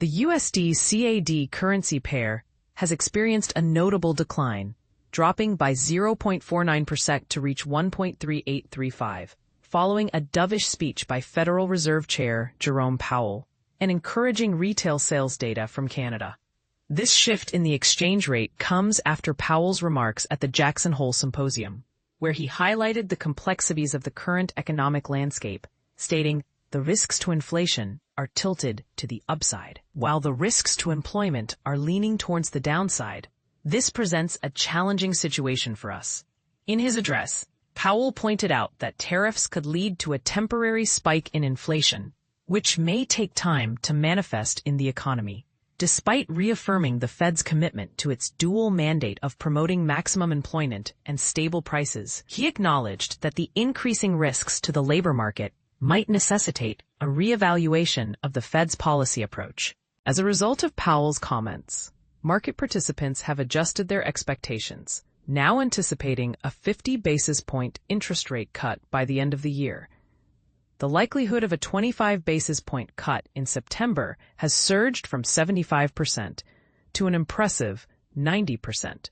The USD-CAD currency pair has experienced a notable decline, dropping by 0.49% to reach 1.3835, following a dovish speech by Federal Reserve Chair Jerome Powell and encouraging retail sales data from Canada. This shift in the exchange rate comes after Powell's remarks at the Jackson Hole Symposium, where he highlighted the complexities of the current economic landscape, stating, "The risks to inflation are tilted to the upside, while the risks to employment are leaning towards the downside. This presents a challenging situation for us." In his address, Powell pointed out that tariffs could lead to a temporary spike in inflation, which may take time to manifest in the economy. Despite reaffirming the Fed's commitment to its dual mandate of promoting maximum employment and stable prices, he acknowledged that the increasing risks to the labor market might necessitate a reevaluation of the Fed's policy approach. As a result of Powell's comments, market participants have adjusted their expectations, now anticipating a 50 basis point interest rate cut by the end of the year. The likelihood of a 25 basis point cut in September has surged from 75% to an impressive 90%.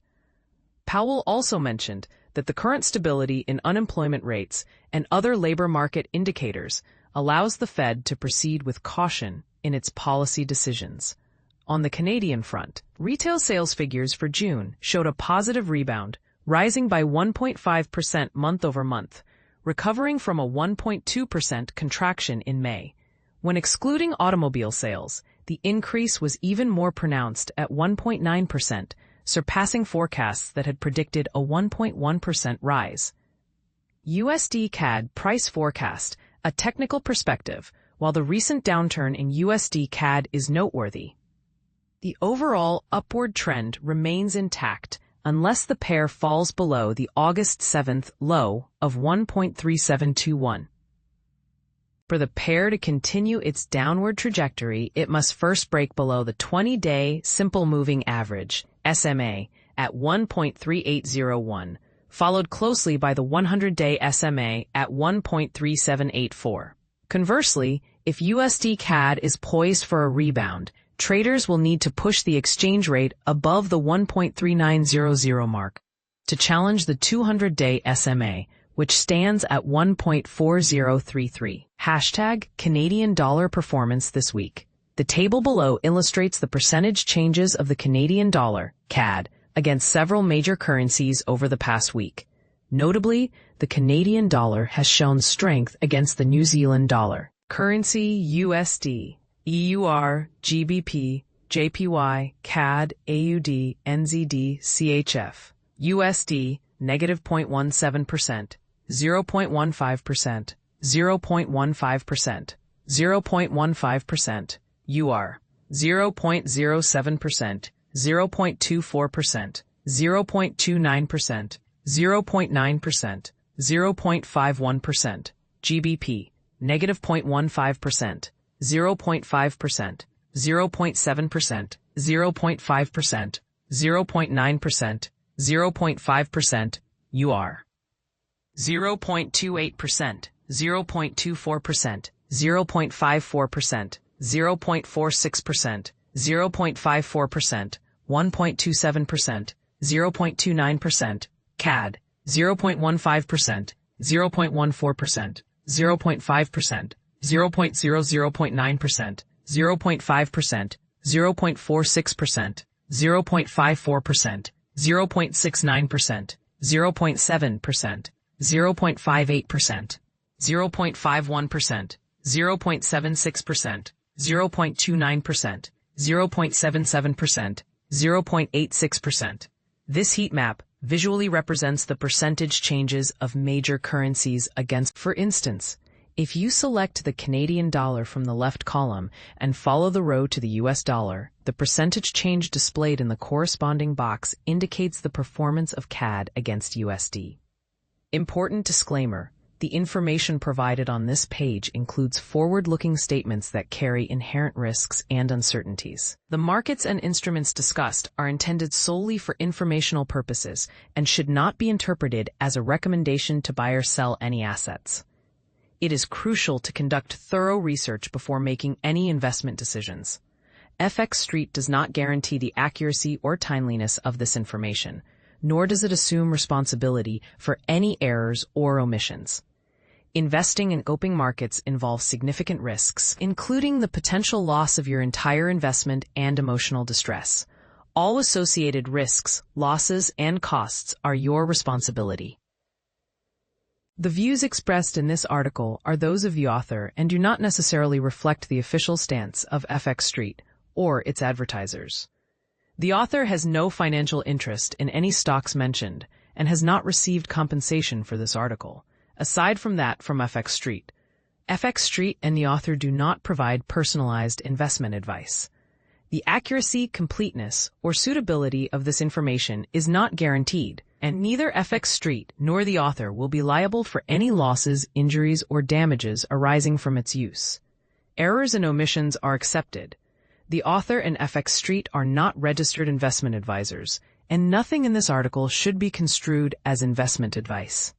Powell also mentioned that the current stability in unemployment rates and other labor market indicators allows the Fed to proceed with caution in its policy decisions. On the Canadian front, retail sales figures for June showed a positive rebound, rising by 1.5% month-over-month, recovering from a 1.2% contraction in May. When excluding automobile sales, the increase was even more pronounced at 1.9%, surpassing forecasts that had predicted a 1.1% rise. USD-CAD price forecast, a technical perspective, while the recent downturn in USD-CAD is noteworthy, the overall upward trend remains intact unless the pair falls below the August 7th low of 1.3721. For the pair to continue its downward trajectory, it must first break below the 20-day simple moving average, SMA, at 1.3801, followed closely by the 100-day SMA at 1.3784. Conversely, if USD-CAD is poised for a rebound, traders will need to push the exchange rate above the 1.3900 mark to challenge the 200-day SMA, which stands at 1.4033. Hashtag Canadian dollar performance this week. The table below illustrates the percentage changes of the Canadian dollar, CAD, against several major currencies over the past week. Notably, the Canadian dollar has shown strength against the New Zealand dollar. Currency USD. EUR, GBP, JPY, CAD, AUD, NZD, CHF. USD, negative 0.17%, 0.15%, 0.15%, 0.15%, UR, 0.07%, 0.24%, 0.29%, 0.9%, 0.51%, GBP, negative 0.15%, 0.5%, 0.7%, 0.5%, 0.9%, 0.5%, UR. 0.28%, 0.24%, 0.54%, 0.46%, 0.54%, 1.27%, 0.29%, CAD, 0.15%, 0.14%, 0.5%, 0.00.9%, 0.5%, 0.46%, 0.54%, 0.69%, 0.7%, 0.58%, 0.51%, 0.76%, 0.29%, 0.77%, 0.86%. This heat map visually represents the percentage changes of major currencies against. For instance, if you select the Canadian dollar from the left column and follow the row to the US dollar, the percentage change displayed in the corresponding box indicates the performance of CAD against USD. Important disclaimer: the information provided on this page includes forward-looking statements that carry inherent risks and uncertainties. The markets and instruments discussed are intended solely for informational purposes and should not be interpreted as a recommendation to buy or sell any assets. It is crucial to conduct thorough research before making any investment decisions. FX Street does not guarantee the accuracy or timeliness of this information, nor does it assume responsibility for any errors or omissions. Investing in open markets involves significant risks, including the potential loss of your entire investment and emotional distress. All associated risks, losses, and costs are your responsibility. The views expressed in this article are those of the author and do not necessarily reflect the official stance of FX Street or its advertisers. The author has no financial interest in any stocks mentioned and has not received compensation for this article, aside from that from FX Street. FX Street and the author do not provide personalized investment advice. The accuracy, completeness, or suitability of this information is not guaranteed, and neither FX Street nor the author will be liable for any losses, injuries, or damages arising from its use. Errors and omissions are accepted. The author and FX Street are not registered investment advisors, and nothing in this article should be construed as investment advice.